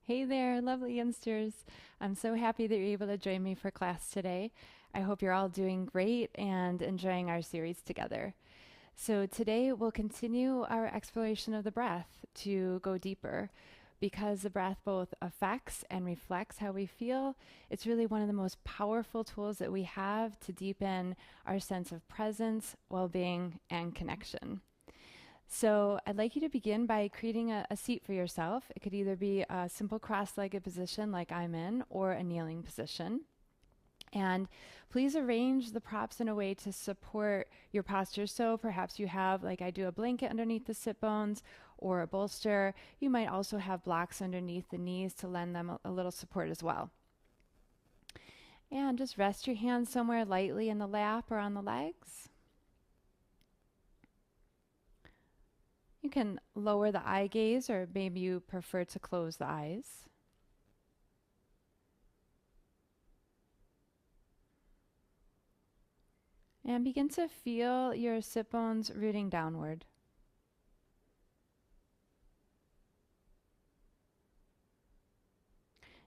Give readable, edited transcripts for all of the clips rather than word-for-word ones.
Hey there, lovely youngsters. I'm so happy that you're able to join me for class today. I hope you're all doing great and enjoying our series together. So, today we'll continue our exploration of the breath to go deeper. Because the breath both affects and reflects how we feel, it's really one of the most powerful tools that we have to deepen our sense of presence, well being, and connection. So I'd like you to begin by creating a seat for yourself. It could either be a simple cross-legged position like I'm in or a kneeling position. And please arrange the props in a way to support your posture. So perhaps you have, like I do, a blanket underneath the sit bones or a bolster. You might also have blocks underneath the knees to lend them a little support as well. And just rest your hands somewhere lightly in the lap or on the legs. You can lower the eye gaze, or maybe you prefer to close the eyes. And begin to feel your sit bones rooting downward.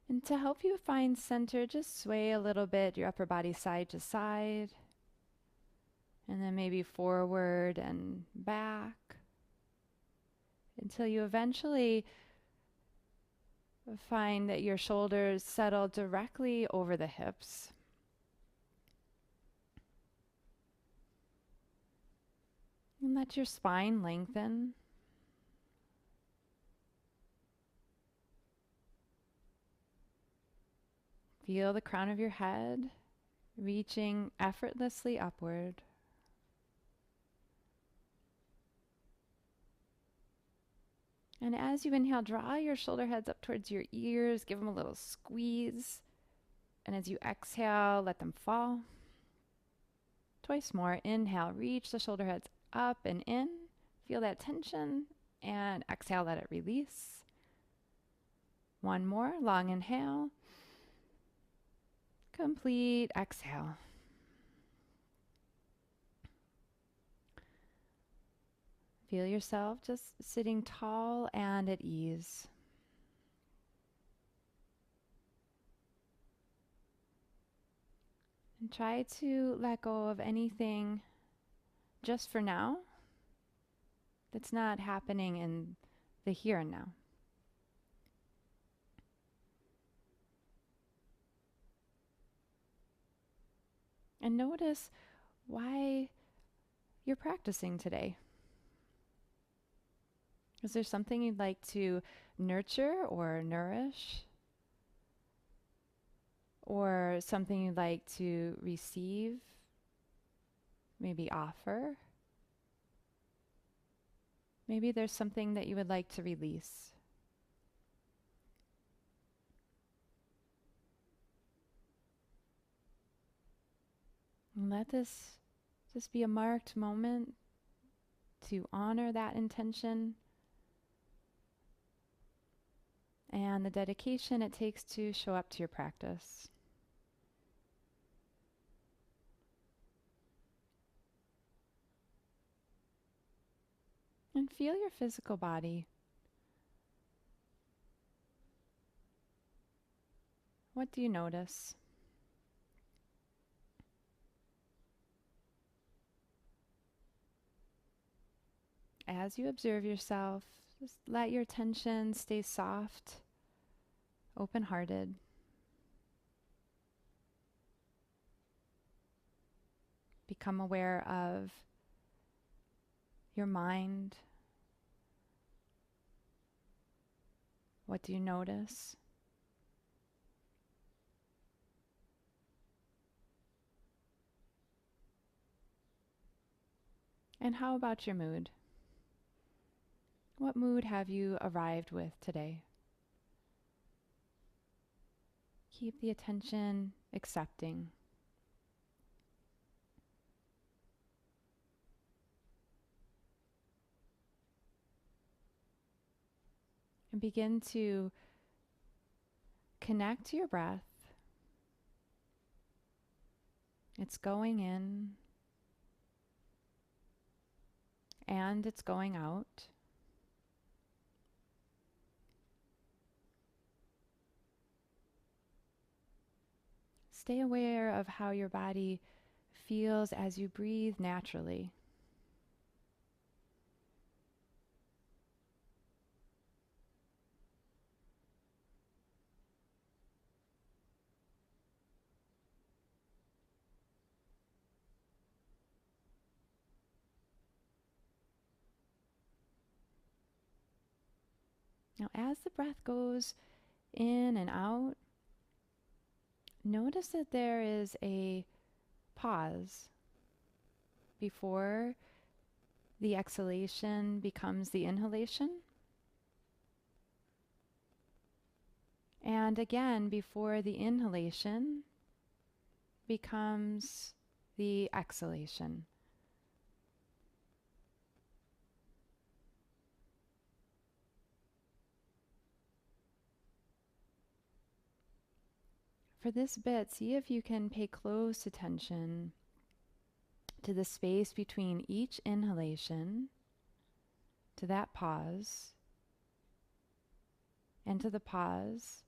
And to help you find center, just sway a little bit your upper body side to side, and then maybe forward and back until you eventually find that your shoulders settle directly over the hips. And let your spine lengthen. Feel the crown of your head reaching effortlessly upward. And as you inhale, draw your shoulder heads up towards your ears, give them a little squeeze. And as you exhale, let them fall. Twice more. Inhale, reach the shoulder heads up and in. Feel that tension. And exhale, let it release. One more. Long inhale. Complete exhale. Feel yourself just sitting tall and at ease. And try to let go of anything just for now that's not happening in the here and now. And notice why you're practicing today. Is there something you'd like to nurture or nourish? Or something you'd like to receive, maybe offer? Maybe there's something that you would like to release. And let this just be a marked moment to honor that intention and the dedication it takes to show up to your practice. And feel your physical body. What do you notice? As you observe yourself, just let your attention stay soft, open-hearted. Become aware of your mind. What do you notice? And how about your mood? What mood have you arrived with today? Keep the attention accepting. And begin to connect to your breath. It's going in and it's going out. stay aware of how your body feels as you breathe naturally. Now, as the breath goes in and out, notice that there is a pause before the exhalation becomes the inhalation, and again before the inhalation becomes the exhalation. For this bit, see if you can pay close attention to the space between each inhalation, to that pause, and to the pause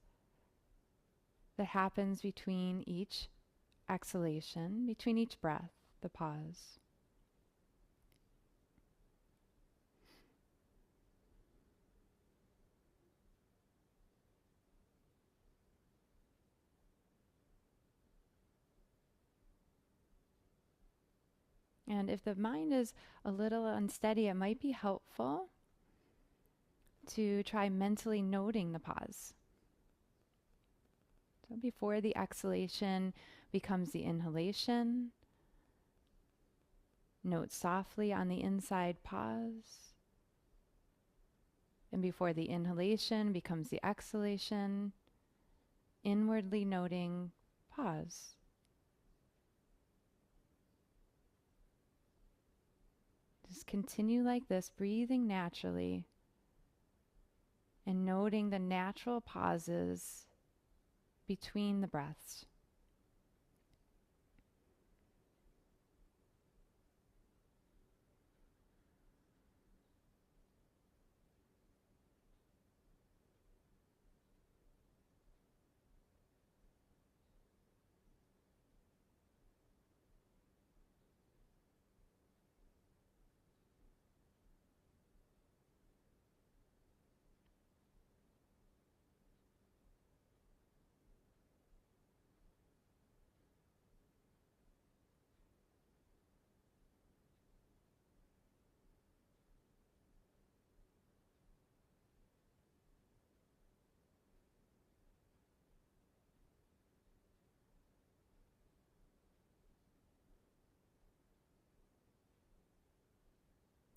that happens between each exhalation, between each breath, the pause. And if the mind is a little unsteady, it might be helpful to try mentally noting the pause. So before the exhalation becomes the inhalation, note softly on the inside pause. And before the inhalation becomes the exhalation, inwardly noting pause. Just continue like this, breathing naturally and noting the natural pauses between the breaths.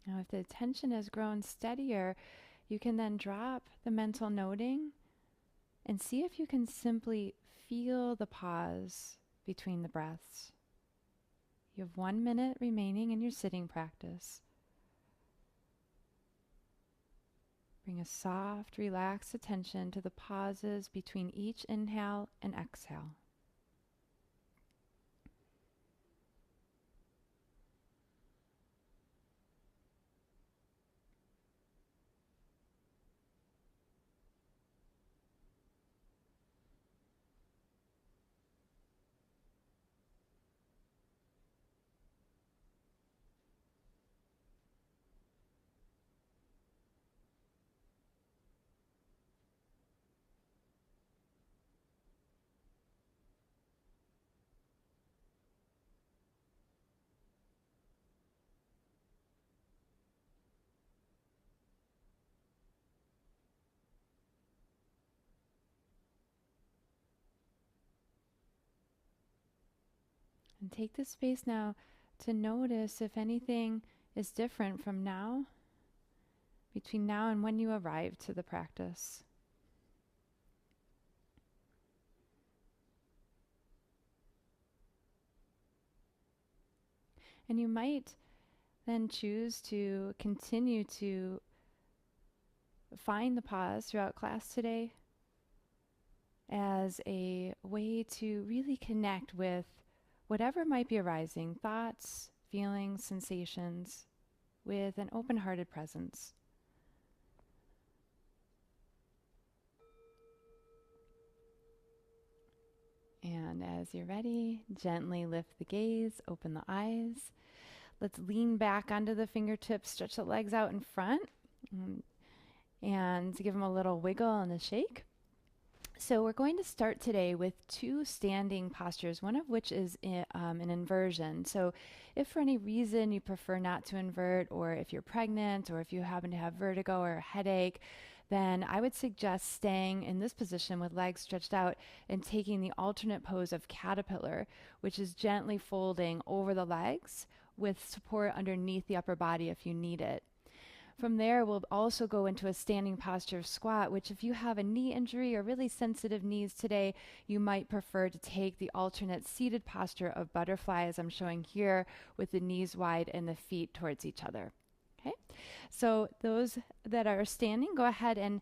Now, if the attention has grown steadier, you can then drop the mental noting and see if you can simply feel the pause between the breaths. You have 1 minute remaining in your sitting practice. Bring a soft, relaxed attention to the pauses between each inhale and exhale. And take the space now to notice if anything is different from now, between now and when you arrive to the practice. And you might then choose to continue to find the pause throughout class today as a way to really connect with whatever might be arising, thoughts, feelings, sensations, with an open-hearted presence. And And as you're ready, gently lift the gaze, open the eyes. Let's lean back onto the fingertips, stretch the legs out in front, and give them a little wiggle and a shake. So we're going to start today with 2 standing postures, one of which is an inversion. So if for any reason you prefer not to invert, or if you're pregnant, or if you happen to have vertigo or a headache, then I would suggest staying in this position with legs stretched out and taking the alternate pose of caterpillar, which is gently folding over the legs with support underneath the upper body if you need it. From there, we'll also go into a standing posture of squat, which if you have a knee injury or really sensitive knees today, you might prefer to take the alternate seated posture of butterfly, as I'm showing here, with the knees wide and the feet towards each other. Okay, so those that are standing, go ahead and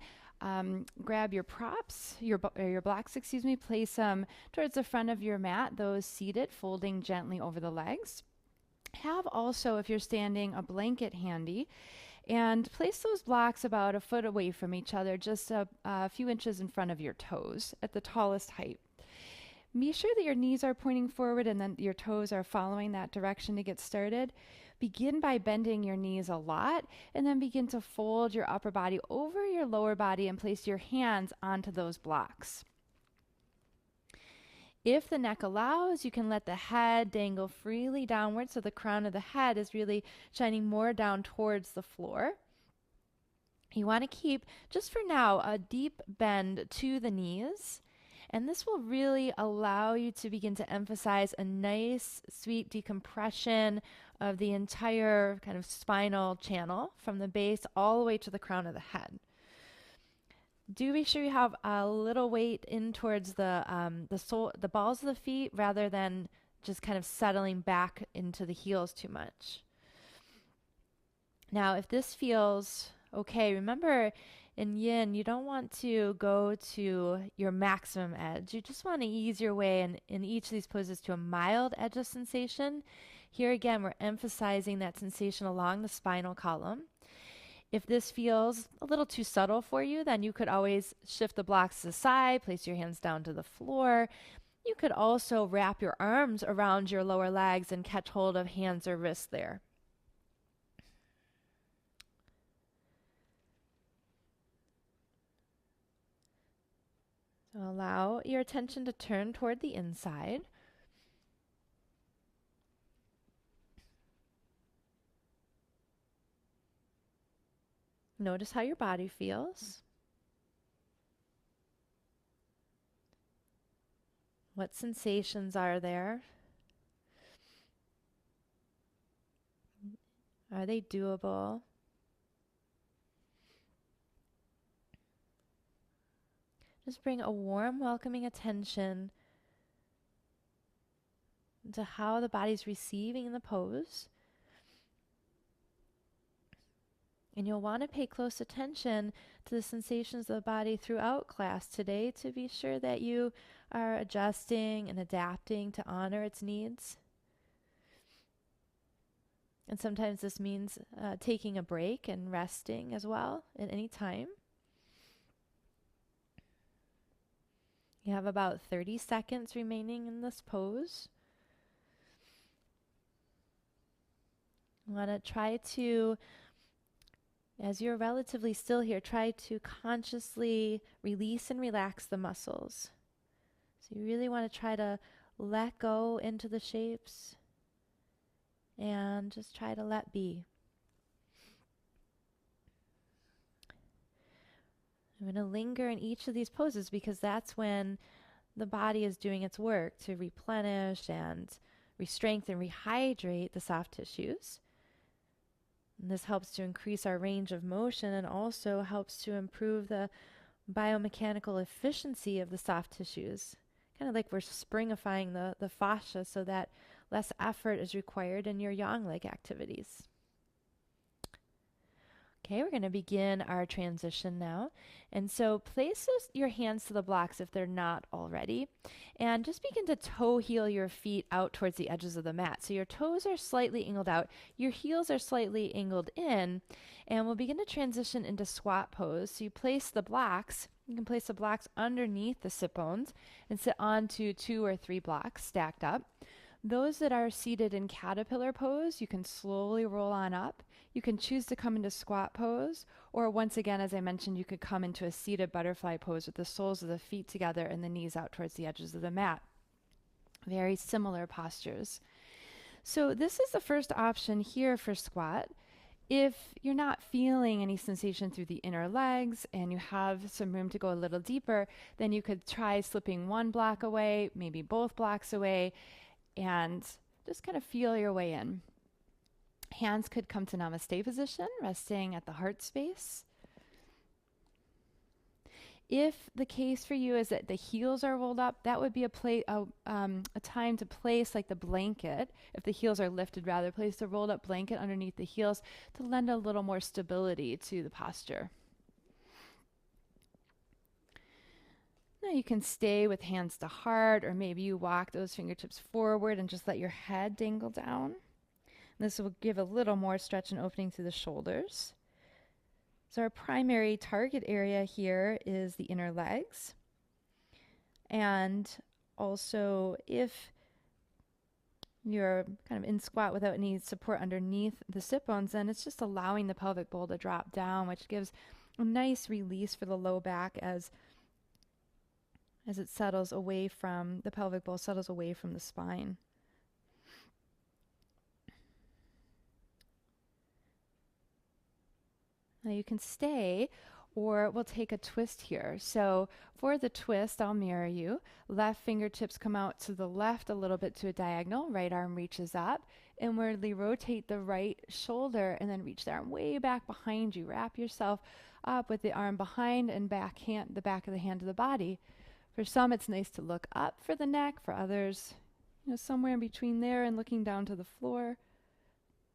grab your props, your blocks, place them towards the front of your mat, those seated, folding gently over the legs. Have also, if you're standing, a blanket handy. And place those blocks about a foot away from each other, just a few inches in front of your toes at the tallest height. Be sure that your knees are pointing forward and then your toes are following that direction to get started. Begin by bending your knees a lot, and then begin to fold your upper body over your lower body and place your hands onto those blocks. If the neck allows, you can let the head dangle freely downward, so the crown of the head is really shining more down towards the floor. You want to keep, just for now, a deep bend to the knees, and this will really allow you to begin to emphasize a nice, sweet decompression of the entire kind of spinal channel from the base all the way to the crown of the head. Do be sure you have a little weight in towards the balls of the feet, rather than just kind of settling back into the heels too much. Now, if this feels okay, remember in Yin, you don't want to go to your maximum edge. You just want to ease your way in each of these poses to a mild edge of sensation. Here again, we're emphasizing that sensation along the spinal column. If this feels a little too subtle for you, then you could always shift the blocks to the side, place your hands down to the floor. You could also wrap your arms around your lower legs and catch hold of hands or wrists there. So allow your attention to turn toward the inside. Notice how your body feels. What sensations are there? Are they doable? Just bring a warm, welcoming attention to how the body's receiving the pose. And you'll want to pay close attention to the sensations of the body throughout class today to be sure that you are adjusting and adapting to honor its needs. And sometimes this means taking a break and resting as well at any time. You have about 30 seconds remaining in this pose. You want to try to, as you're relatively still here, try to consciously release and relax the muscles. So you really want to try to let go into the shapes and just try to let be. I'm going to linger in each of these poses because that's when the body is doing its work to replenish and re-strengthen, rehydrate the soft tissues. And this helps to increase our range of motion and also helps to improve the biomechanical efficiency of the soft tissues. Kind of like we're springifying the fascia so that less effort is required in your yang leg activities. Okay, we're going to begin our transition now. And so place your hands to the blocks if they're not already. And just begin to toe heel your feet out towards the edges of the mat. So your toes are slightly angled out, your heels are slightly angled in, and we'll begin to transition into squat pose. So you place the blocks You can place the blocks underneath the sit bones and sit onto 2 or 3 blocks stacked up. Those that are seated in caterpillar pose, you can slowly roll on up. You can choose to come into squat pose, or once again, as I mentioned, you could come into a seated butterfly pose with the soles of the feet together and the knees out towards the edges of the mat. Very similar postures. So this is the first option here for squat. If you're not feeling any sensation through the inner legs and you have some room to go a little deeper, then you could try slipping one block away, maybe both blocks away, and just kind of feel your way in. Hands could come to namaste position, resting at the heart space. If the case for you is that the heels are rolled up, that would be a time to place like the blanket. If the heels are lifted, rather, place the rolled up blanket underneath the heels to lend a little more stability to the posture. Now you can stay with hands to heart, or maybe you walk those fingertips forward and just let your head dangle down. This will give a little more stretch and opening through the shoulders. So our primary target area here is the inner legs. And also, if you're kind of in squat without any support underneath the sit bones, then it's just allowing the pelvic bowl to drop down, which gives a nice release for the low back as it settles away from the pelvic bowl, settles away from the spine. Now you can stay, or we'll take a twist here. So for the twist, I'll mirror you. Left fingertips come out to the left a little bit to a diagonal. Right arm reaches up. Inwardly rotate the right shoulder and then reach the arm way back behind you. Wrap yourself up with the arm behind and the back of the hand to the body. For some, it's nice to look up for the neck. For others, somewhere in between there and looking down to the floor.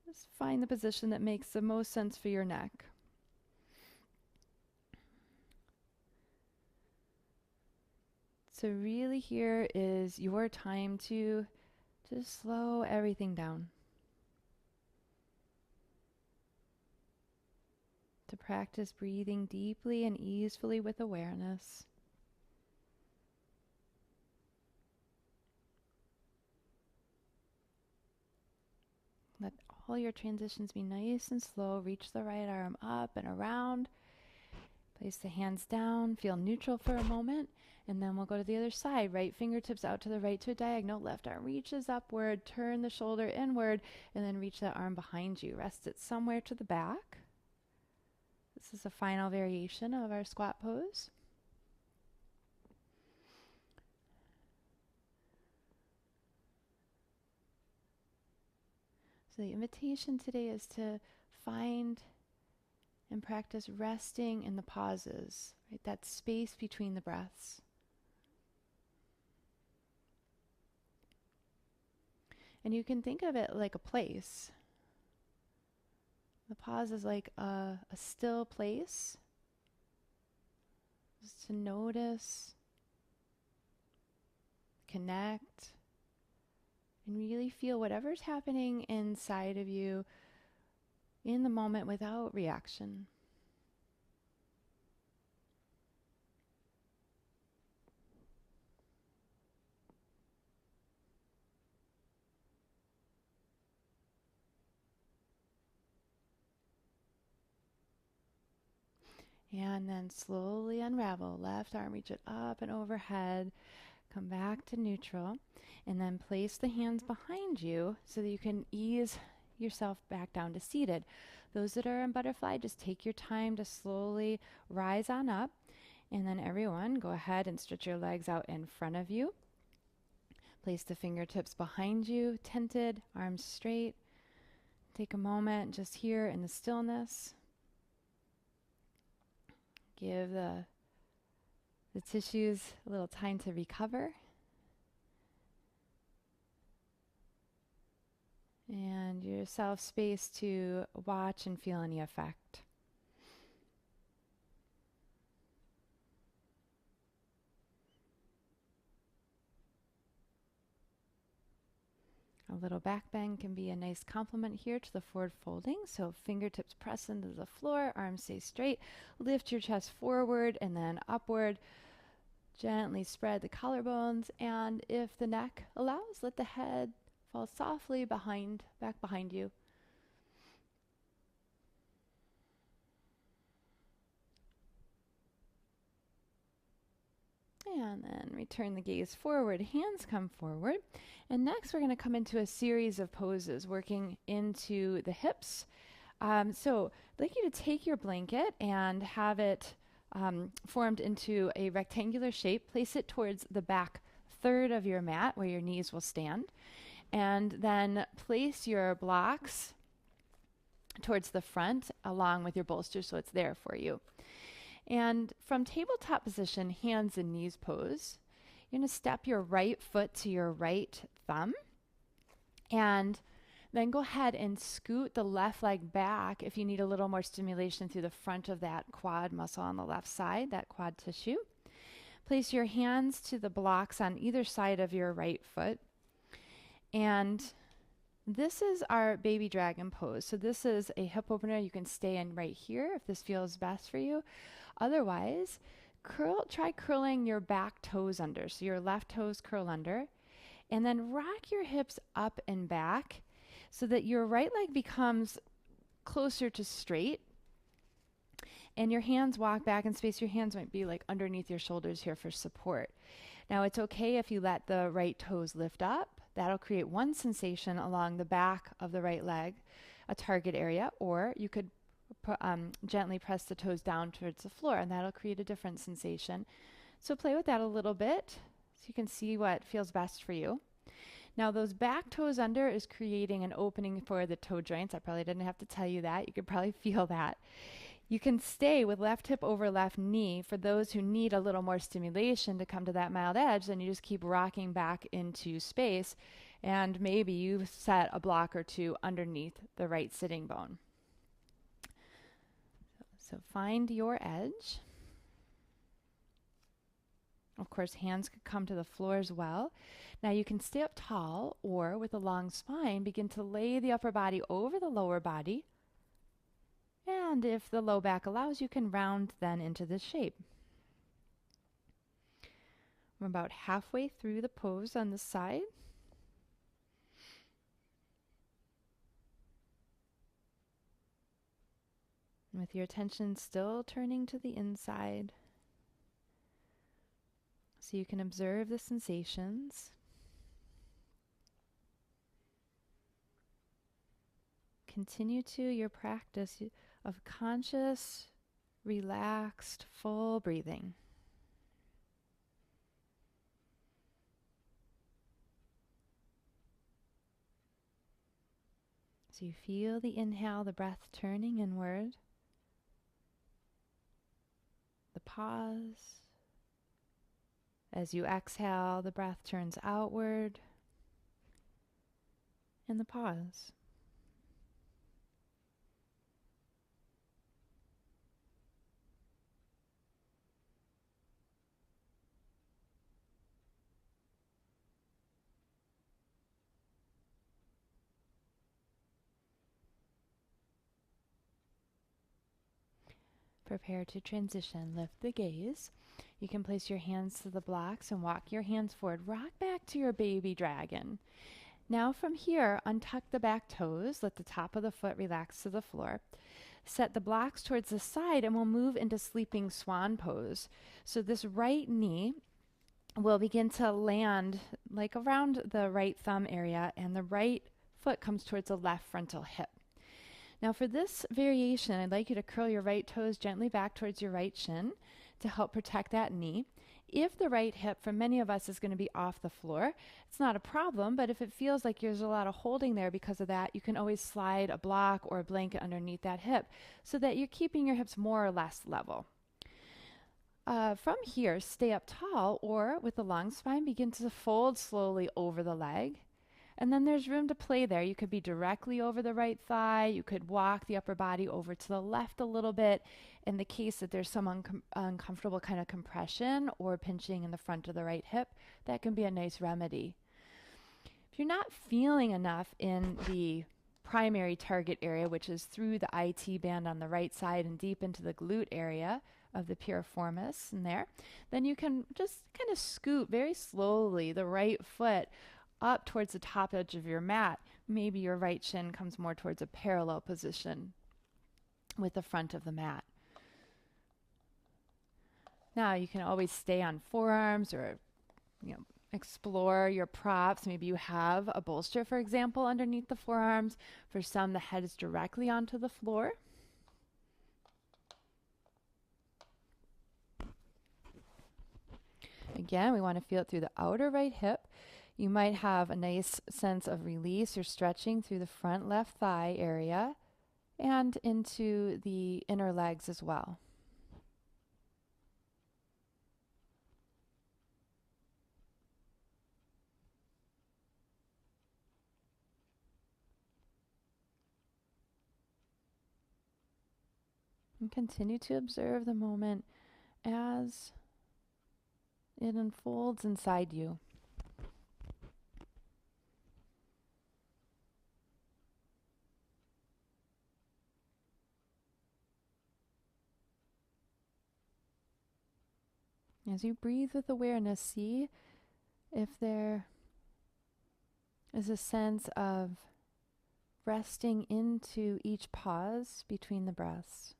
Just find the position that makes the most sense for your neck. So really here is your time to just slow everything down. To practice breathing deeply and easefully with awareness. Let all your transitions be nice and slow. Reach the right arm up and around. Place the hands down. Feel neutral for a moment. And then we'll go to the other side. Right fingertips out to the right to a diagonal. Left arm reaches upward. Turn the shoulder inward. And then reach that arm behind you. Rest it somewhere to the back. This is a final variation of our squat pose. So the invitation today is to find and practice resting in the pauses, right? That space between the breaths. And you can think of it like a place. The pause is like a still place, just to notice, connect, and really feel whatever's happening inside of you in the moment without reaction. And then slowly unravel. Left arm, reach it up and overhead. Come back to neutral. And then place the hands behind you so that you can ease yourself back down to seated. Those that are in butterfly, just take your time to slowly rise on up. And then everyone, go ahead and stretch your legs out in front of you. Place the fingertips behind you, tented, arms straight. Take a moment just here in the stillness. Give the tissues a little time to recover. And yourself space to watch and feel any effect. A little back bend can be a nice complement here to the forward folding. So fingertips press into the floor, arms stay straight. Lift your chest forward and then upward. Gently spread the collarbones, and if the neck allows, let the head fall softly back behind you. And then return the gaze forward, hands come forward. And next we're going to come into a series of poses, working into the hips. So I'd like you to take your blanket and have it formed into a rectangular shape. Place it towards the back third of your mat where your knees will stand. And then place your blocks towards the front along with your bolster so it's there for you. And from tabletop position, hands and knees pose, you're going to step your right foot to your right thumb, and then go ahead and scoot the left leg back if you need a little more stimulation through the front of that quad muscle on the left side, that quad tissue. Place your hands to the blocks on either side of your right foot. And this is our baby dragon pose. So this is a hip opener. You can stay in right here if this feels best for you. Otherwise, try curling your back toes under. So your left toes curl under. And then rock your hips up and back so that your right leg becomes closer to straight. And your hands walk back in space. Your hands might be like underneath your shoulders here for support. Now it's okay if you let the right toes lift up. That'll create one sensation along the back of the right leg, a target area, or you could gently press the toes down towards the floor, and that'll create a different sensation. So play with that a little bit so you can see what feels best for you. Now those back toes under is creating an opening for the toe joints. I probably didn't have to tell you that. You could probably feel that. You can stay with left hip over left knee for those who need a little more stimulation to come to that mild edge. Then you just keep rocking back into space, and maybe you set a block or two underneath the right sitting bone. So find your edge. Of course, hands could come to the floor as well. Now you can stay up tall, or with a long spine, begin to lay the upper body over the lower body. And if the low back allows, you can round then into this shape. We're about halfway through the pose on the side. With your attention still turning to the inside, so you can observe the sensations. Continue to your practice of conscious, relaxed, full breathing. So you feel the inhale, the breath turning inward. The pause. As you exhale, the breath turns outward. And the pause. Prepare to transition. Lift the gaze. You can place your hands to the blocks and walk your hands forward. Rock back to your baby dragon. Now from here, untuck the back toes. Let the top of the foot relax to the floor. Set the blocks towards the side and we'll move into sleeping swan pose. So this right knee will begin to land like around the right thumb area, and the right foot comes towards the left frontal hip. Now for this variation, I'd like you to curl your right toes gently back towards your right shin to help protect that knee. If the right hip for many of us is going to be off the floor, it's not a problem, but if it feels like there's a lot of holding there because of that, you can always slide a block or a blanket underneath that hip so that you're keeping your hips more or less level. From here, stay up tall, or with the long spine, begin to fold slowly over the leg. And then there's room to play there. You could be directly over the right thigh. You could walk the upper body over to the left a little bit in the case that there's some uncomfortable kind of compression or pinching in the front of the right hip. That can be a nice remedy. If you're not feeling enough in the primary target area, which is through the IT band on the right side and deep into the glute area of the piriformis in there, then you can just kind of scoot very slowly the right foot up towards the top edge of your mat. Maybe your right shin comes more towards a parallel position with the front of the mat. Now you can always stay on forearms or, explore your props. Maybe you have a bolster, for example, underneath the forearms. For some, the head is directly onto the floor. Again, we want to feel it through the outer right hip. You might have a nice sense of release or stretching through the front left thigh area and into the inner legs as well. And continue to observe the moment as it unfolds inside you. As you breathe with awareness, see if there is a sense of resting into each pause between the breaths.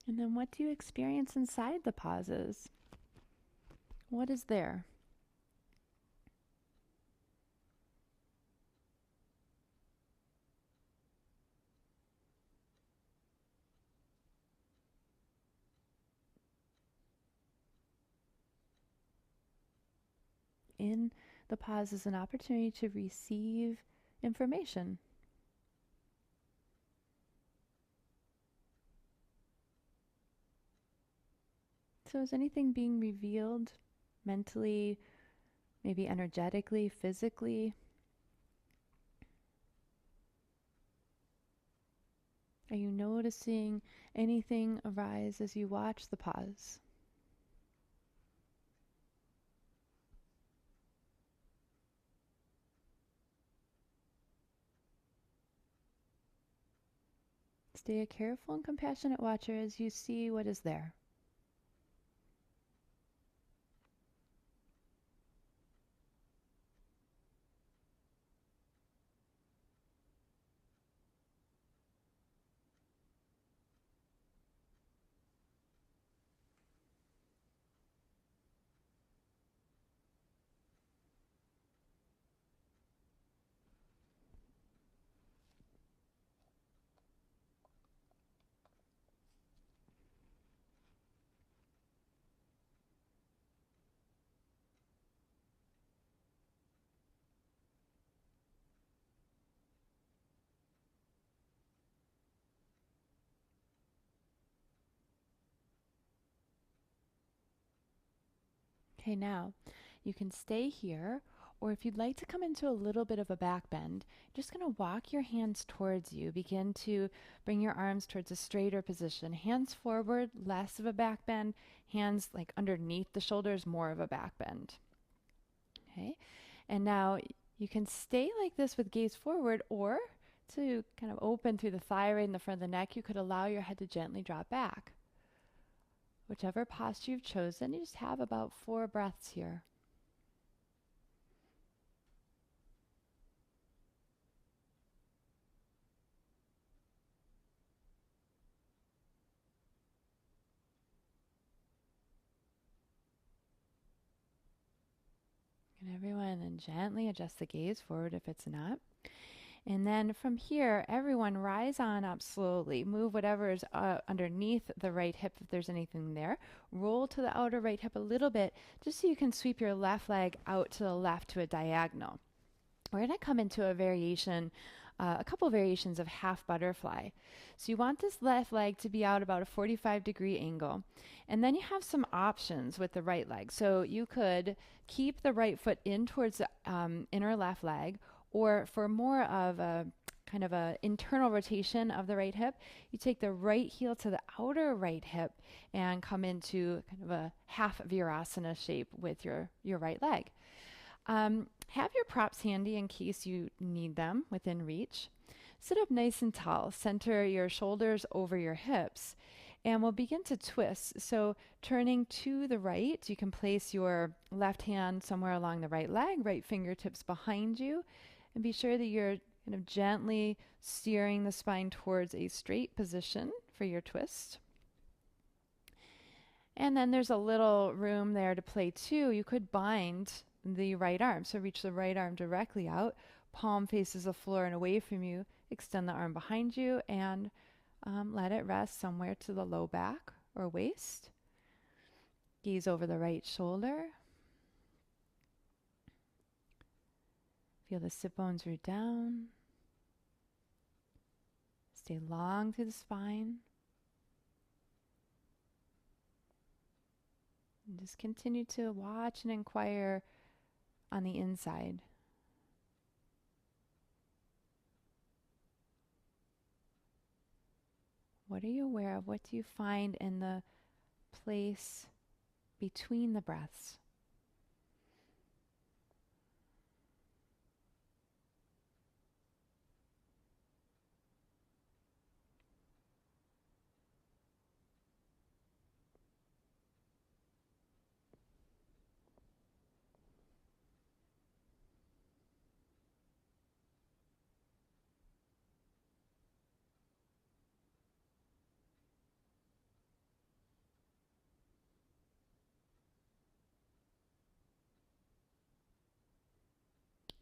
And then what do you experience inside the pauses? What is there? In the pause is an opportunity to receive information. So is anything being revealed mentally, maybe energetically, physically? Are you noticing anything arise as you watch the pause? Stay a careful and compassionate watcher as you see what is there. Okay, now you can stay here, or if you'd like to come into a little bit of a back bend, you're just going to walk your hands towards you. Begin to bring your arms towards a straighter position. Hands forward, less of a back bend. Hands like underneath the shoulders, more of a back bend. Okay, and now you can stay like this with gaze forward, or to kind of open through the thyroid and the front of the neck, you could allow your head to gently drop back. Whichever posture you've chosen, you just have about 4 breaths here. And everyone then gently adjust the gaze forward if it's not. And then from here, everyone rise on up slowly. Move whatever is underneath the right hip if there's anything there. Roll to the outer right hip a little bit just so you can sweep your left leg out to the left to a diagonal. We're going to come into a variation a couple variations of half butterfly. So you want this left leg to be out about a 45-degree angle. And then you have some options with the right leg. So you could keep the right foot in towards the inner left leg, or for more of a kind of a internal rotation of the right hip, you take the right heel to the outer right hip and come into kind of a half virasana shape with your right leg. Have your props handy in case you need them within reach. Sit up nice and tall. Center your shoulders over your hips. And we'll begin to twist. So turning to the right, you can place your left hand somewhere along the right leg, right fingertips behind you. And be sure that you're kind of gently steering the spine towards a straight position for your twist. And then there's a little room there to play too. You could bind the right arm. So reach the right arm directly out, palm faces the floor and away from you. Extend the arm behind you and let it rest somewhere to the low back or waist. Gaze over the right shoulder. Feel the sit bones root down. Stay long through the spine. And just continue to watch and inquire on the inside. What are you aware of? What do you find in the place between the breaths?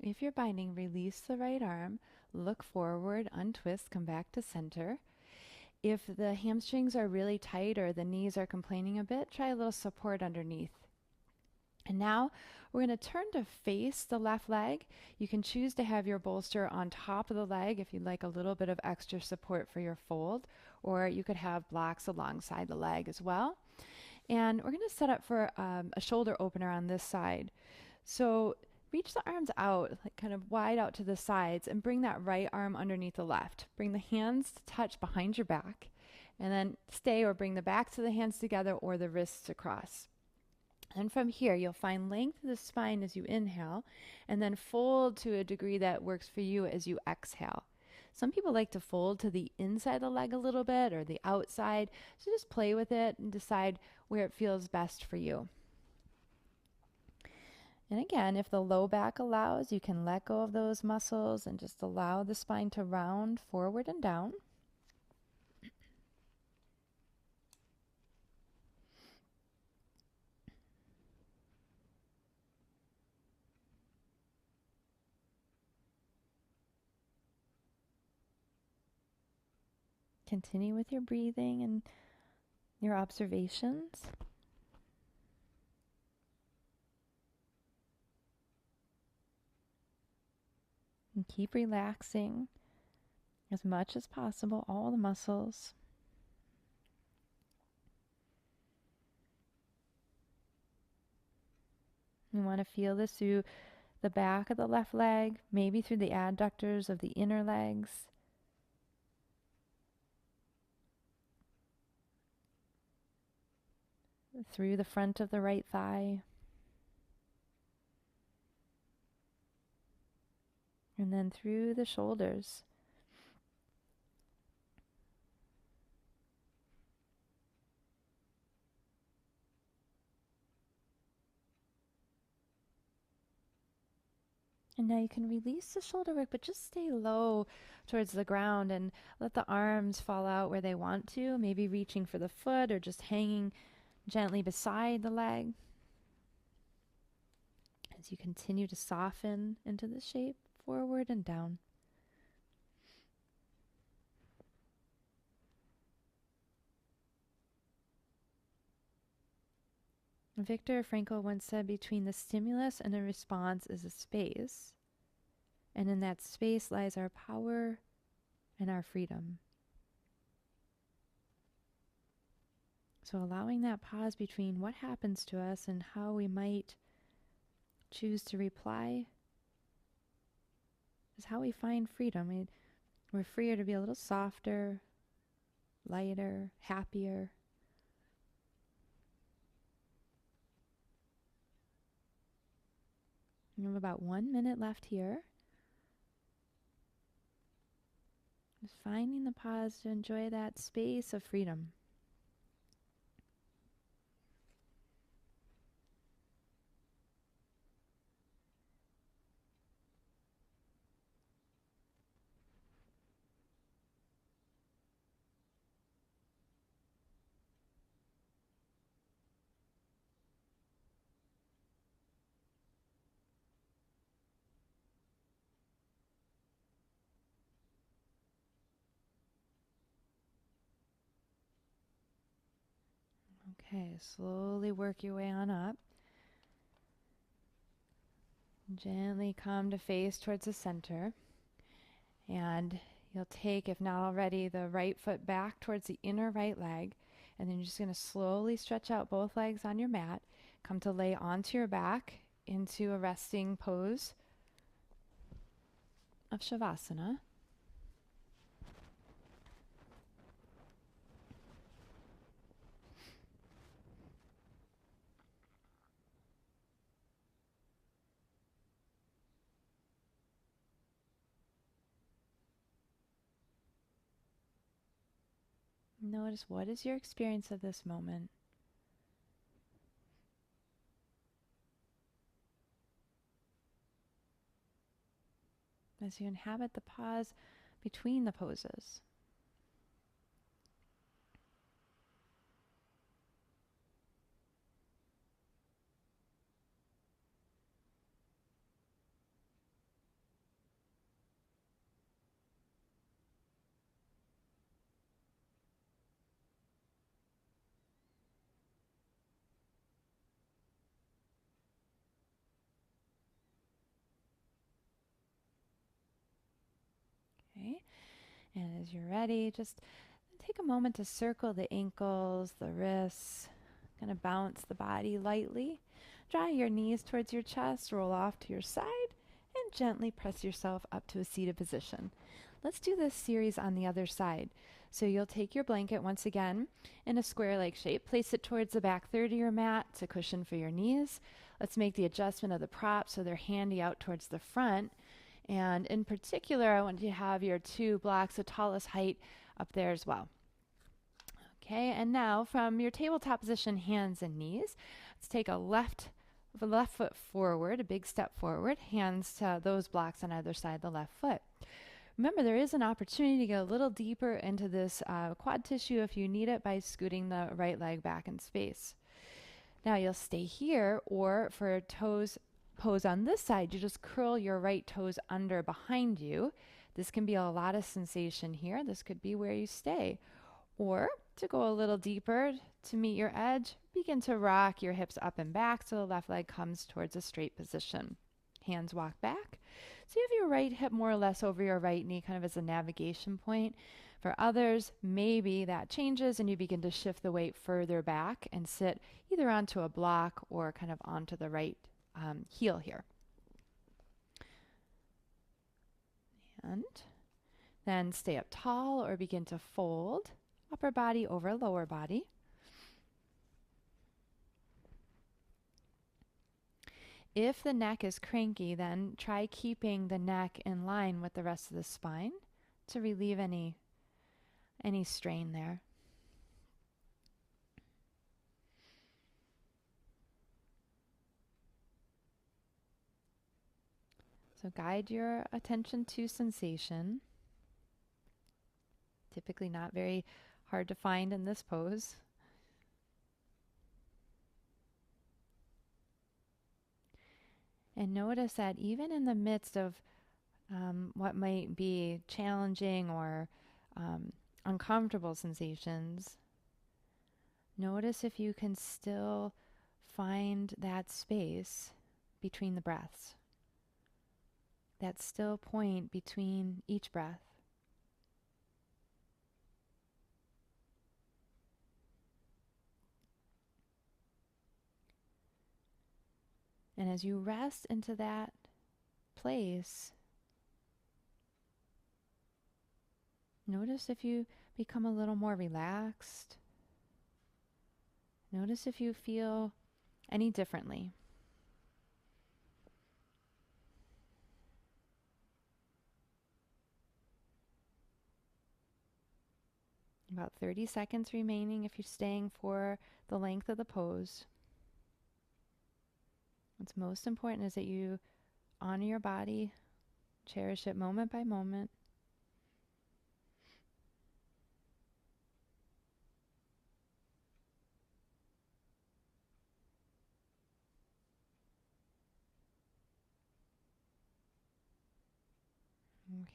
If you're binding, release the right arm, look forward, untwist, come back to center. If the hamstrings are really tight or the knees are complaining a bit, try a little support underneath. And now we're going to turn to face the left leg. You can choose to have your bolster on top of the leg if you'd like a little bit of extra support for your fold, or you could have blocks alongside the leg as well. And we're going to set up for a shoulder opener on this side. So reach the arms out, like kind of wide out to the sides, and bring that right arm underneath the left. Bring the hands to touch behind your back, and then stay or bring the backs of the hands together or the wrists across. And from here, you'll find length of the spine as you inhale, and then fold to a degree that works for you as you exhale. Some people like to fold to the inside of the leg a little bit or the outside, so just play with it and decide where it feels best for you. And again, if the low back allows, you can let go of those muscles and just allow the spine to round forward and down. Continue with your breathing and your observations. And keep relaxing as much as possible, all the muscles. You want to feel this through the back of the left leg, maybe through the adductors of the inner legs. Through the front of the right thigh. And then through the shoulders. And now you can release the shoulder work, but just stay low towards the ground and let the arms fall out where they want to, maybe reaching for the foot or just hanging gently beside the leg. As you continue to soften into the shape, forward and down. Viktor Frankl once said, between the stimulus and the response is a space. And in that space lies our power and our freedom. So allowing that pause between what happens to us and how we might choose to reply is how we find freedom. We're freer to be a little softer, lighter, happier. We have about 1 minute left here. Just finding the pause to enjoy that space of freedom. Okay, slowly work your way on up. Gently come to face towards the center. And you'll take, if not already, the right foot back towards the inner right leg. And then you're just going to slowly stretch out both legs on your mat. Come to lay onto your back into a resting pose of Shavasana. Notice, what is your experience of this moment? As you inhabit the pause between the poses. Okay, and as you're ready, just take a moment to circle the ankles, the wrists, kind of bounce the body lightly. Draw your knees towards your chest, roll off to your side, and gently press yourself up to a seated position. Let's do this series on the other side. So you'll take your blanket once again in a square-like shape, place it towards the back third of your mat to cushion for your knees. Let's make the adjustment of the props so they're handy out towards the front. And in particular, I want you to have your 2 blocks of tallest height up there as well. Okay, and now from your tabletop position, hands and knees, let's take the left foot forward, a big step forward, hands to those blocks on either side of the left foot. Remember, there is an opportunity to get a little deeper into this quad tissue if you need it by scooting the right leg back in space. Now you'll stay here, or for toes pose on this side, you just curl your right toes under behind you. This can be a lot of sensation here. This could be where you stay. Or to go a little deeper to meet your edge, begin to rock your hips up and back so the left leg comes towards a straight position. Hands walk back. So you have your right hip more or less over your right knee, kind of as a navigation point. For others, maybe that changes and you begin to shift the weight further back and sit either onto a block or kind of onto the right heel here. And then stay up tall or begin to fold upper body over lower body. If the neck is cranky, then try keeping the neck in line with the rest of the spine to relieve any strain there. So guide your attention to sensation. Typically not very hard to find in this pose. And notice that even in the midst of what might be challenging or uncomfortable sensations, notice if you can still find that space between the breaths. that still point between each breath. And as you rest into that place, notice if you become a little more relaxed. Notice if you feel any differently. About 30 seconds remaining if you're staying for the length of the pose. What's most important is that you honor your body, cherish it moment by moment.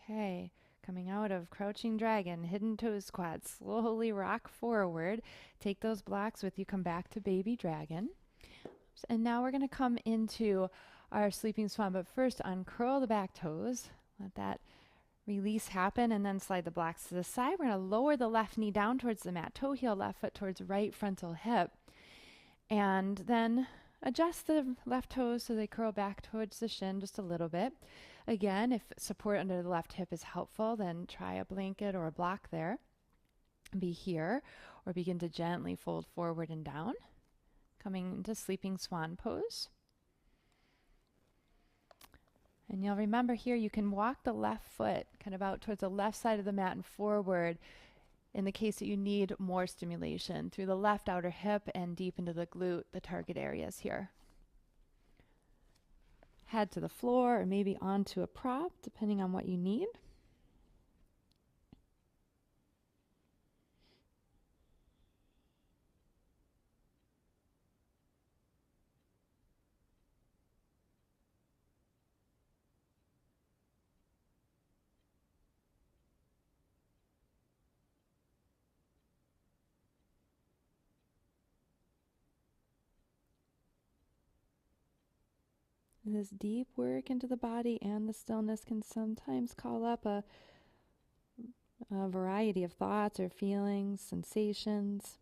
Okay, coming out of crouching dragon, hidden toe squat, slowly rock forward. Take those blocks with you, come back to baby dragon. And now we're going to come into our sleeping swan, but first uncurl the back toes. Let that release happen and then slide the blocks to the side. We're going to lower the left knee down towards the mat, toe heel left foot towards right frontal hip. And then adjust the left toes so they curl back towards the shin just a little bit. Again, if support under the left hip is helpful, then try a blanket or a block there. Be here, or begin to gently fold forward and down. Coming into sleeping swan pose. And you'll remember here you can walk the left foot kind of out towards the left side of the mat and forward in the case that you need more stimulation through the left outer hip and deep into the glute, the target areas here. Head to the floor or maybe onto a prop, depending on what you need. This deep work into the body and the stillness can sometimes call up a variety of thoughts or feelings, sensations,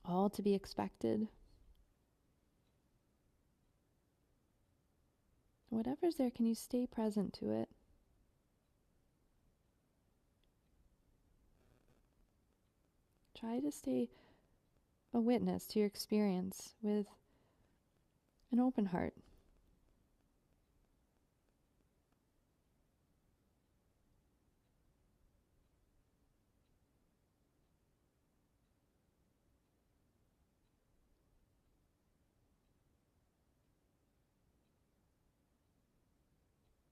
all to be expected. Whatever's there, can you stay present to it? Try to stay a witness to your experience with an open heart.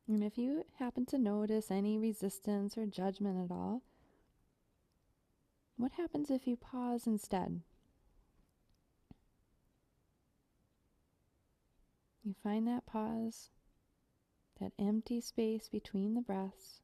And if you happen to notice any resistance or judgment at all, what happens if you pause instead? You find that pause, that empty space between the breaths.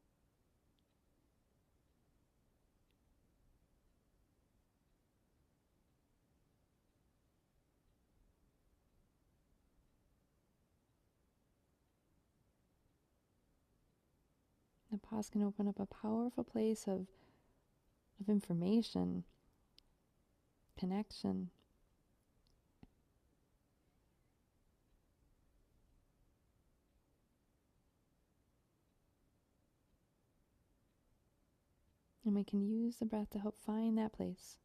The pause can open up a powerful place of information, connection. And we can use the breath to help find that place.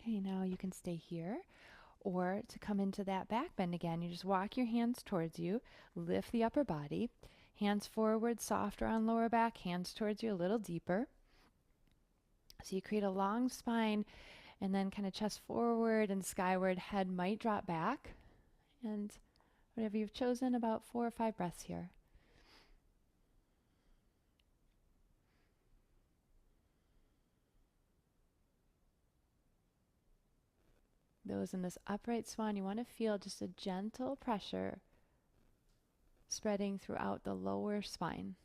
Okay, now you can stay here, or to come into that back bend again, you just walk your hands towards you, lift the upper body, hands forward, softer on lower back, hands towards you a little deeper. So you create a long spine, and then kind of chest forward and skyward, head might drop back, and whatever you've chosen, about 4 or 5 breaths here. those in this upright swan, you want to feel just a gentle pressure spreading throughout the lower spine.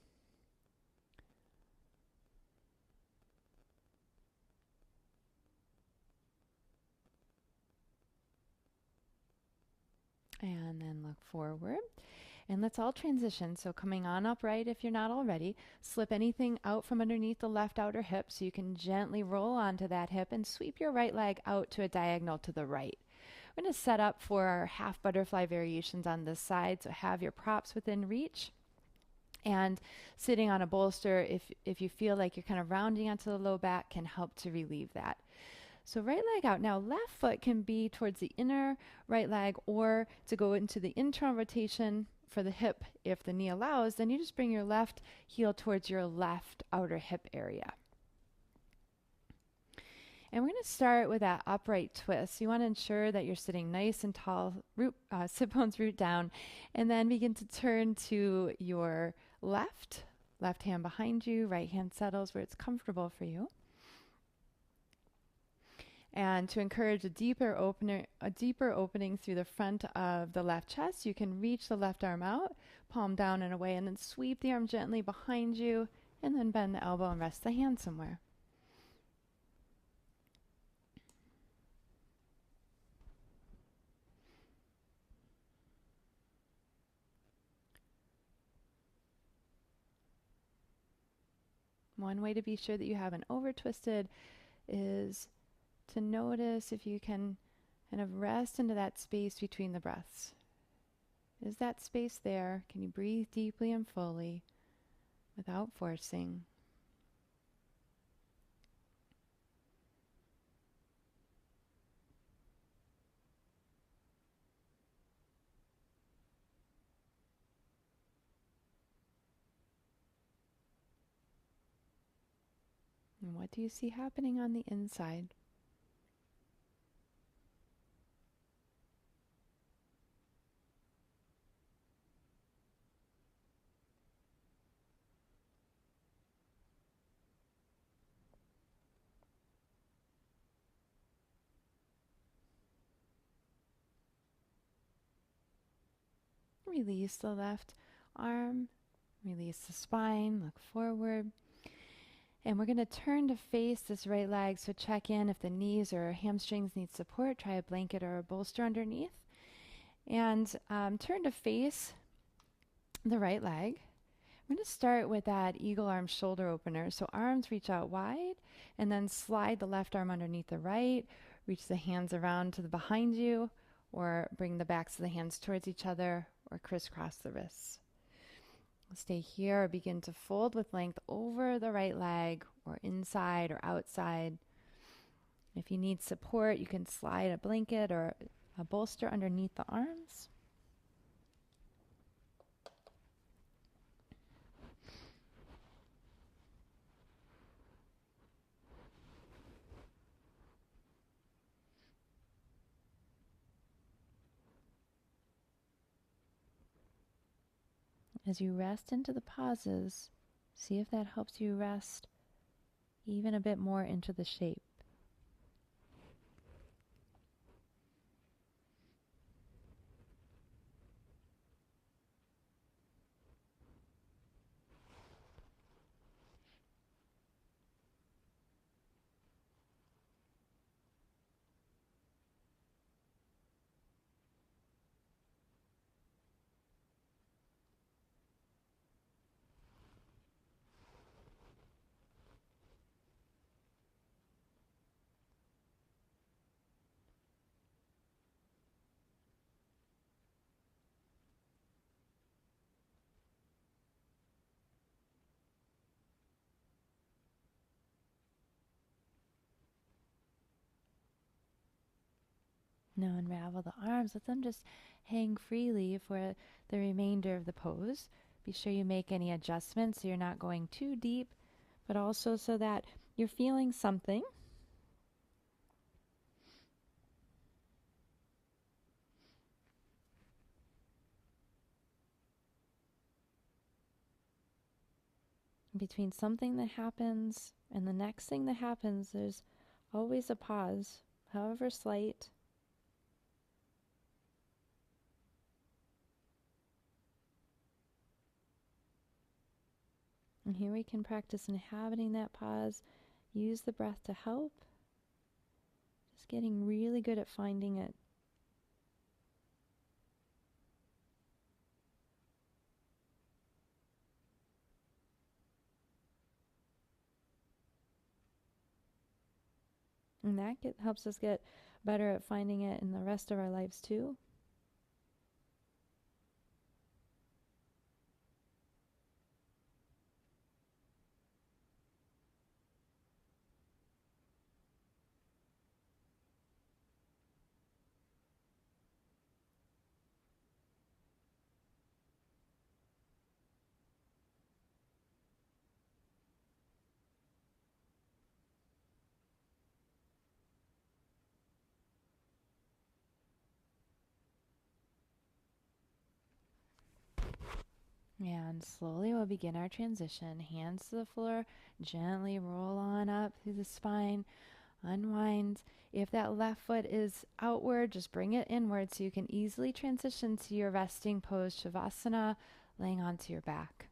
And then look forward. And let's all transition. So coming on upright if you're not already, slip anything out from underneath the left outer hip so you can gently roll onto that hip and sweep your right leg out to a diagonal to the right. We're going to set up for our half butterfly variations on this side. So have your props within reach. And sitting on a bolster, if you feel like you're kind of rounding onto the low back, can help to relieve that. So right leg out. Now left foot can be towards the inner right leg, or to go into the internal rotation for the hip. If the knee allows, then you just bring your left heel towards your left outer hip area. And we're going to start with that upright twist. You want to ensure that you're sitting nice and tall, sit bones root down, and then begin to turn to your left hand behind you, right hand settles where it's comfortable for you. And to encourage a deeper opening through the front of the left chest, you can reach the left arm out, palm down and away, and then sweep the arm gently behind you, and then bend the elbow and rest the hand somewhere. One way to be sure that you haven't over-twisted is to notice if you can kind of rest into that space between the breaths. Is that space there? Can you breathe deeply and fully without forcing? And what do you see happening on the inside? Release the left arm, release the spine, look forward. And we're going to turn to face this right leg, so check in if the knees or hamstrings need support. Try a blanket or a bolster underneath. And turn to face the right leg. I'm going to start with that eagle arm shoulder opener. So arms reach out wide, and then slide the left arm underneath the right. Reach the hands around to the behind you, or bring the backs of the hands towards each other, or crisscross the wrists. Stay here or begin to fold with length over the right leg, or inside or outside. If you need support, you can slide a blanket or a bolster underneath the arms. As you rest into the pauses, see if that helps you rest even a bit more into the shape. Now unravel the arms, let them just hang freely for the remainder of the pose. Be sure you make any adjustments so you're not going too deep, but also so that you're feeling something. Between something that happens and the next thing that happens, there's always a pause, however slight. And here we can practice inhabiting that pause. Use the breath to help. Just getting really good at finding it. And that helps us get better at finding it in the rest of our lives too. And slowly we'll begin our transition. Hands to the floor, gently roll on up through the spine, unwind. If that left foot is outward, just bring it inward so you can easily transition to your resting pose, Shavasana, laying onto your back.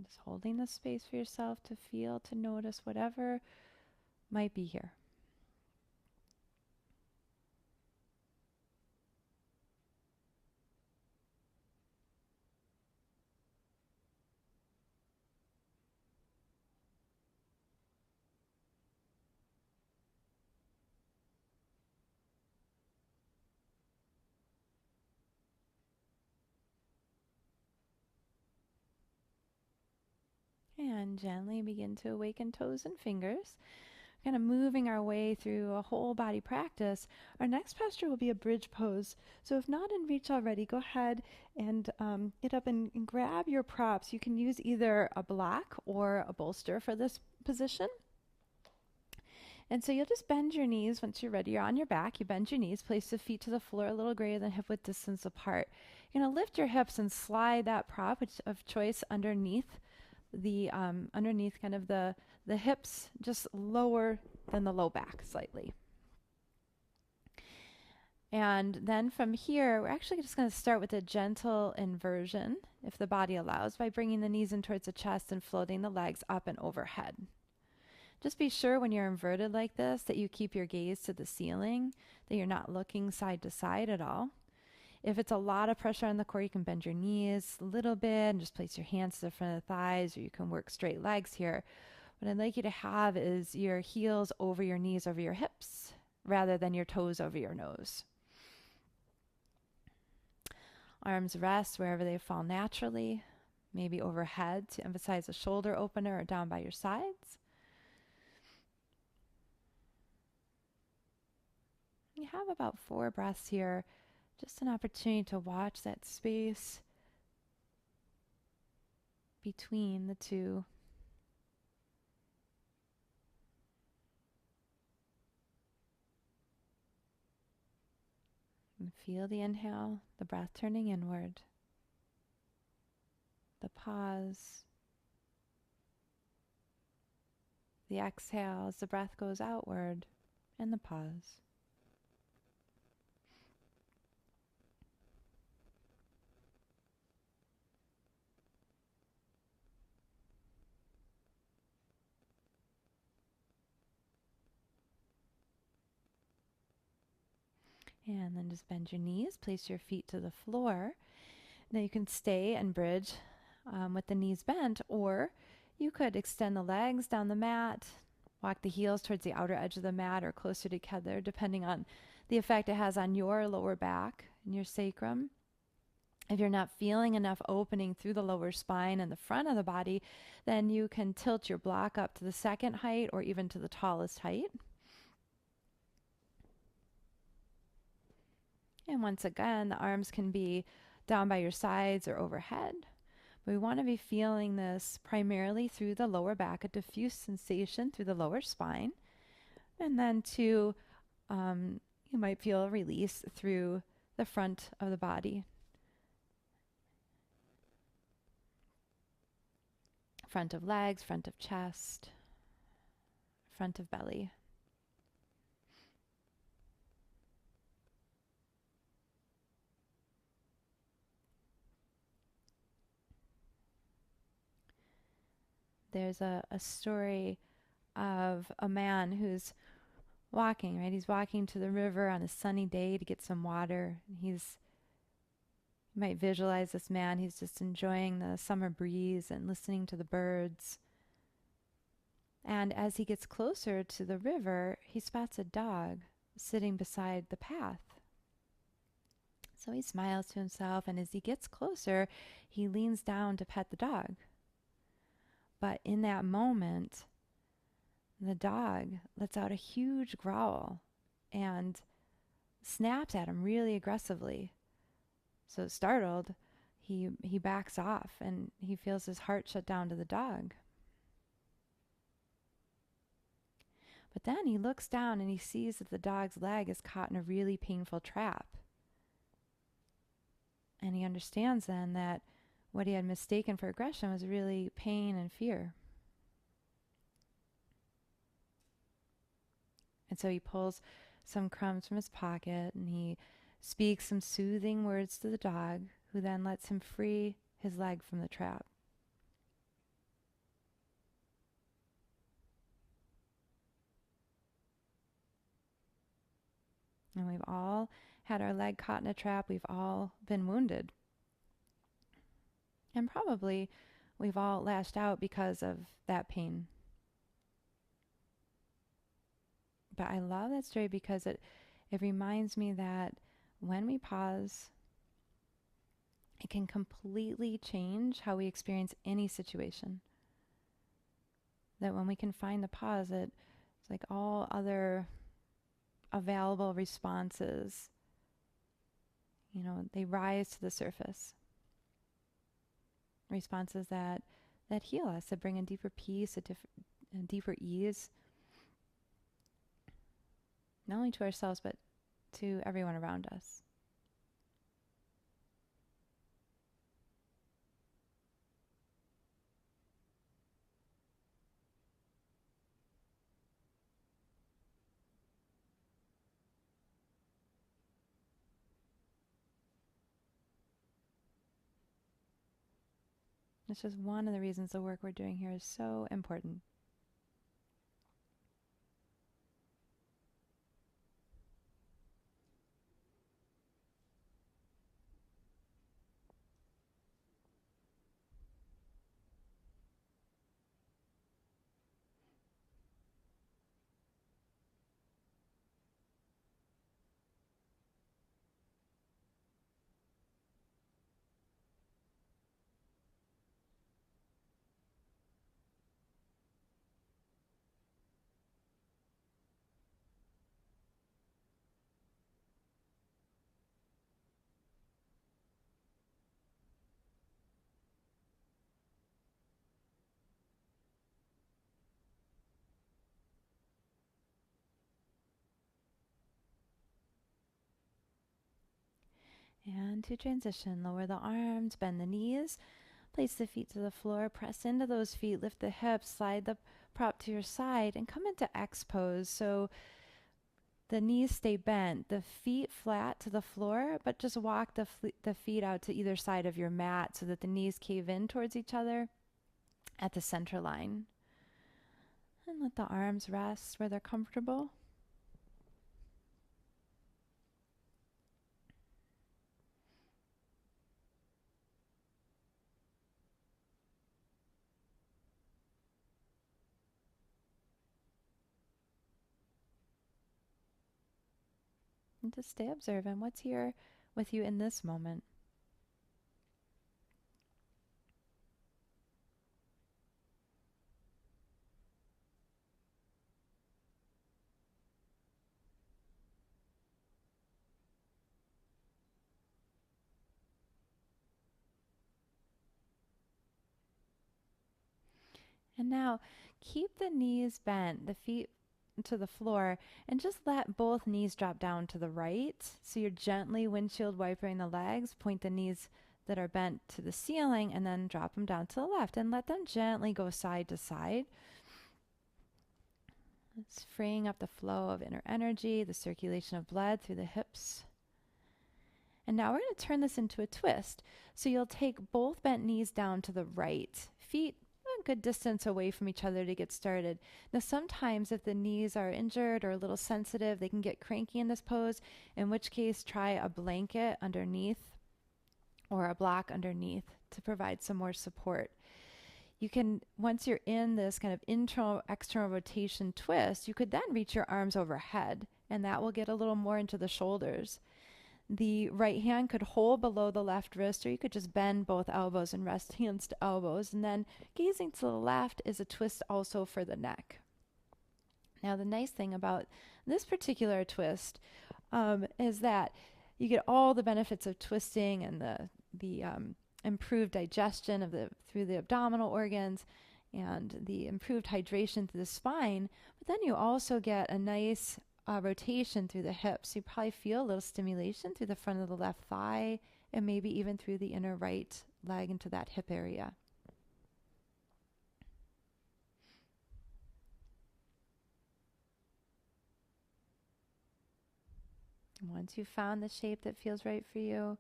Just holding the space for yourself to feel, to notice whatever might be here. And gently begin to awaken toes and fingers. Kind of moving our way through a whole body practice. Our next posture will be a bridge pose. So if not in reach already, go ahead and get up and grab your props. You can use either a block or a bolster for this position. And so you'll just bend your knees once you're ready. You're on your back. You bend your knees, place the feet to the floor a little greater than hip width distance apart. You're going to lift your hips and slide that prop of choice underneath underneath kind of the hips, just lower than the low back slightly. And then from here, we're actually just going to start with a gentle inversion, if the body allows, by bringing the knees in towards the chest and floating the legs up and overhead. Just be sure when you're inverted like this that you keep your gaze to the ceiling, that you're not looking side to side at all. If it's a lot of pressure on the core, you can bend your knees a little bit and just place your hands to the front of the thighs, or you can work straight legs here. What I'd like you to have is your heels over your knees, over your hips, rather than your toes over your nose. Arms rest wherever they fall naturally, maybe overhead to emphasize a shoulder opener, or down by your sides. You have about 4 breaths here. Just an opportunity to watch that space between the two. And feel the inhale, the breath turning inward. The pause. The exhale as the breath goes outward, and the pause. And then just bend your knees, place your feet to the floor. Now you can stay and bridge with the knees bent, or you could extend the legs down the mat, walk the heels towards the outer edge of the mat or closer together, depending on the effect it has on your lower back and your sacrum. If you're not feeling enough opening through the lower spine and the front of the body, then you can tilt your block up to the second height or even to the tallest height. And once again, the arms can be down by your sides or overhead. But we want to be feeling this primarily through the lower back, a diffuse sensation through the lower spine. And then two, you might feel a release through the front of the body, front of legs, front of chest, front of belly. There's a story of a man who's walking, right? He's walking to the river on a sunny day to get some water. You might visualize this man. He's just enjoying the summer breeze and listening to the birds. And as he gets closer to the river, he spots a dog sitting beside the path. So he smiles to himself, and as he gets closer, he leans down to pet the dog. But in that moment, the dog lets out a huge growl and snaps at him really aggressively. So startled, he backs off, and he feels his heart shut down to the dog. But then he looks down and he sees that the dog's leg is caught in a really painful trap. And he understands then that what he had mistaken for aggression was really pain and fear. And so he pulls some crumbs from his pocket and he speaks some soothing words to the dog, who then lets him free his leg from the trap. And we've all had our leg caught in a trap. We've all been wounded. And probably we've all lashed out because of that pain. But I love that story because it reminds me that when we pause, it can completely change how we experience any situation. That when we can find the pause, it's like all other available responses, they rise to the surface. Responses that heal us, that bring a deeper peace, a deeper ease, not only to ourselves, but to everyone around us. It's just one of the reasons the work we're doing here is so important. And to transition, lower the arms, bend the knees, place the feet to the floor, press into those feet, lift the hips, slide the prop to your side, and come into X pose. So the knees stay bent, the feet flat to the floor, but just walk the feet out to either side of your mat so that the knees cave in towards each other at the center line. And let the arms rest where they're comfortable. And to stay observant, what's here with you in this moment? And now keep the knees bent, the feet to the floor and just let both knees drop down to the right. So you're gently windshield wipering the legs, point the knees that are bent to the ceiling, and then drop them down to the left and let them gently go side to side. It's freeing up the flow of inner energy, the circulation of blood through the hips. And now we're going to turn this into a twist. So you'll take both bent knees down to the right, feet a good distance away from each other to get started. Now sometimes if the knees are injured or a little sensitive, they can get cranky in this pose, in which case try a blanket underneath or a block underneath to provide some more support. You can, once you're in this kind of internal external rotation twist, you could then reach your arms overhead, and that will get a little more into the shoulders. The right hand could hold below the left wrist, or you could just bend both elbows and rest hands to elbows. And then gazing to the left is a twist also for the neck. Now, the nice thing about this particular twist is that you get all the benefits of twisting and the improved digestion of through the abdominal organs and the improved hydration through the spine. But then you also get a nice rotation through the hips. You probably feel a little stimulation through the front of the left thigh and maybe even through the inner right leg into that hip area. And once you've found the shape that feels right for you,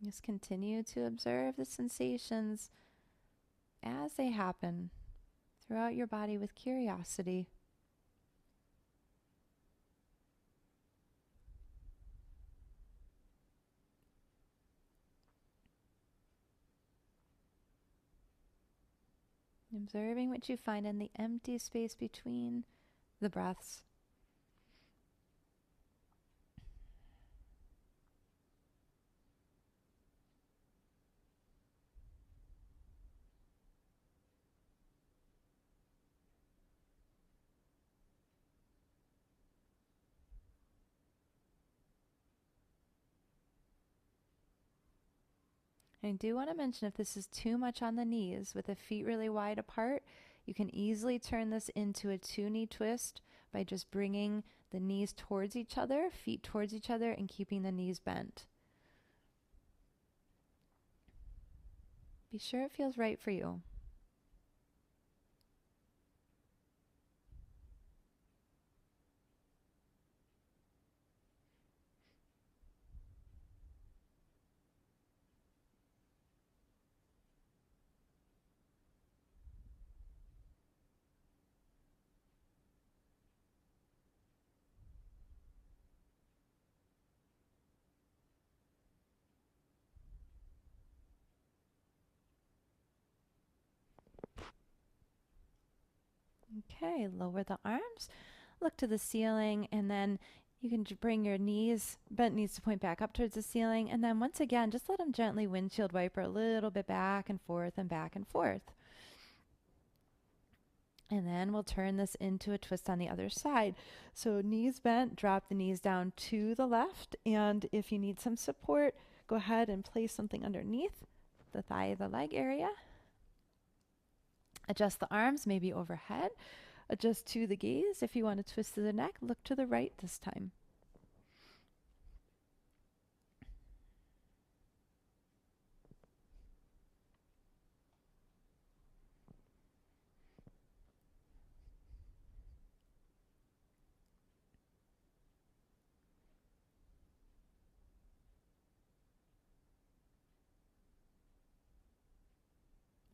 just continue to observe the sensations as they happen throughout your body with curiosity. Observing what you find in the empty space between the breaths. I do want to mention, if this is too much on the knees with the feet really wide apart, you can easily turn this into a 2-knee twist by just bringing the knees towards each other, feet towards each other, and keeping the knees bent. Be sure it feels right for you. Okay, lower the arms, look to the ceiling, and then you can bring your knees, bent knees, to point back up towards the ceiling. And then once again, just let them gently windshield wiper a little bit back and forth and back and forth. And then we'll turn this into a twist on the other side. So knees bent, drop the knees down to the left. And if you need some support, go ahead and place something underneath the thigh, the leg area. Adjust the arms, maybe overhead. Adjust to the gaze. If you want to twist to the neck, look to the right this time.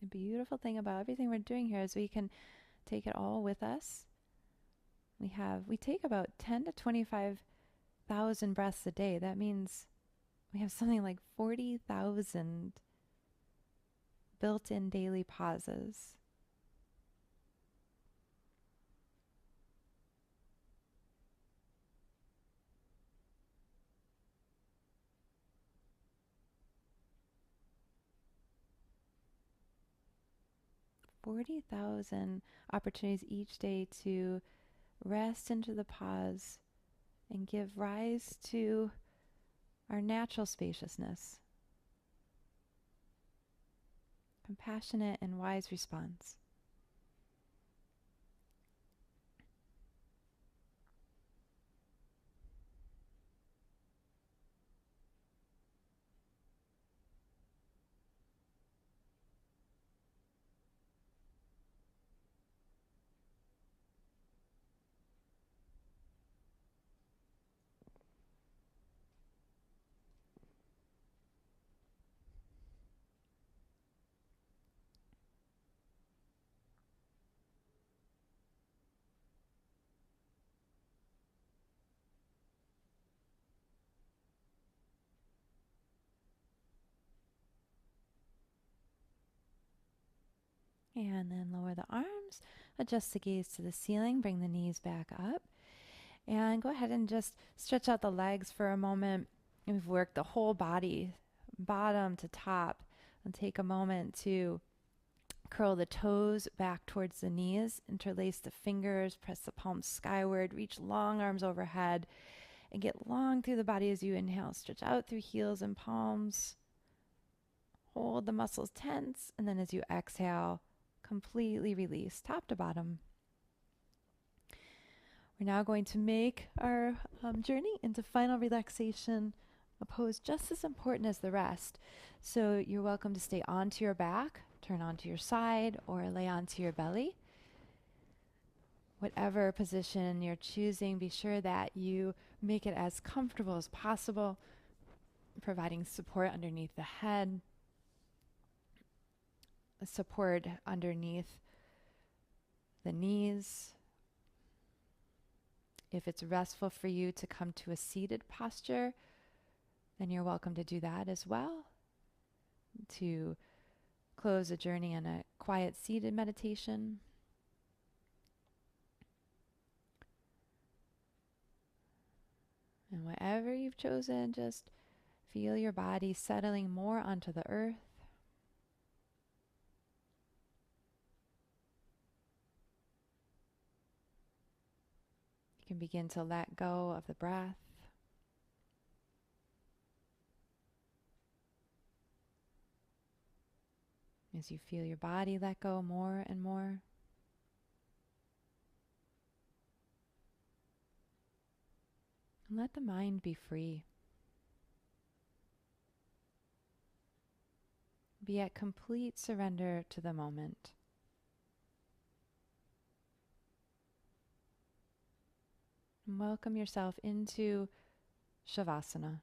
The beautiful thing about everything we're doing here is we can take it all with us. We take about 10 to 25,000 breaths a day. That means we have something like 40,000 built-in daily pauses. $40,000 opportunities each day to rest into the pause and give rise to our natural spaciousness. compassionate and wise response. And then lower the arms, adjust the gaze to the ceiling, bring the knees back up, and go ahead and just stretch out the legs for a moment. And we've worked the whole body, bottom to top, and take a moment to curl the toes back towards the knees, interlace the fingers, press the palms skyward, reach long arms overhead, and get long through the body as you inhale. Stretch out through heels and palms. Hold the muscles tense, and then as you exhale, completely release, top to bottom. We're now going to make our journey into final relaxation, a pose just as important as the rest. So you're welcome to stay onto your back, turn onto your side, or lay onto your belly. Whatever position you're choosing, be sure that you make it as comfortable as possible, providing support underneath the head, support underneath the knees. If it's restful for you to come to a seated posture, then you're welcome to do that as well. To close a journey in a quiet seated meditation. And whatever you've chosen, just feel your body settling more onto the earth. You can begin to let go of the breath. As you feel your body let go more and more. And let the mind be free. Be at complete surrender to the moment. And welcome yourself into Shavasana.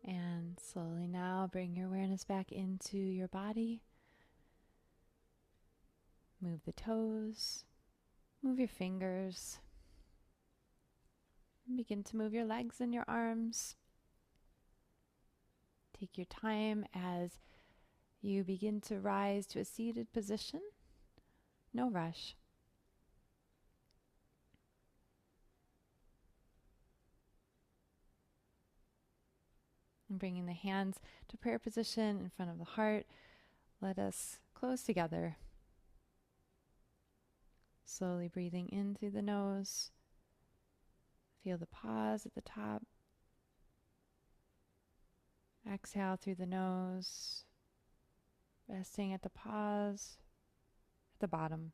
And slowly now bring your awareness back into your body. Move the toes, move your fingers. Begin to move your legs and your arms. Take your time as you begin to rise to a seated position. No rush. And bringing the hands to prayer position in front of the heart, let us close together. Slowly breathing in through the nose. Feel the pause at the top. Exhale through the nose. Resting at the pause at the bottom.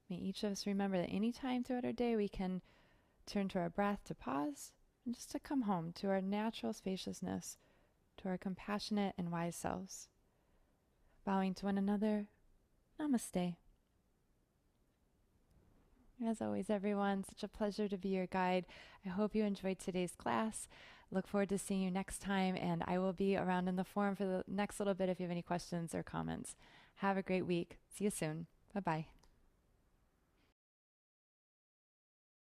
May each of us remember that any time throughout our day we can turn to our breath to pause and just to come home to our natural spaciousness, to our compassionate and wise selves. Bowing to one another, namaste. As always, everyone, such a pleasure to be your guide. I hope you enjoyed today's class. Look forward to seeing you next time, and I will be around in the forum for the next little bit if you have any questions or comments. Have a great week. See you soon. Bye-bye.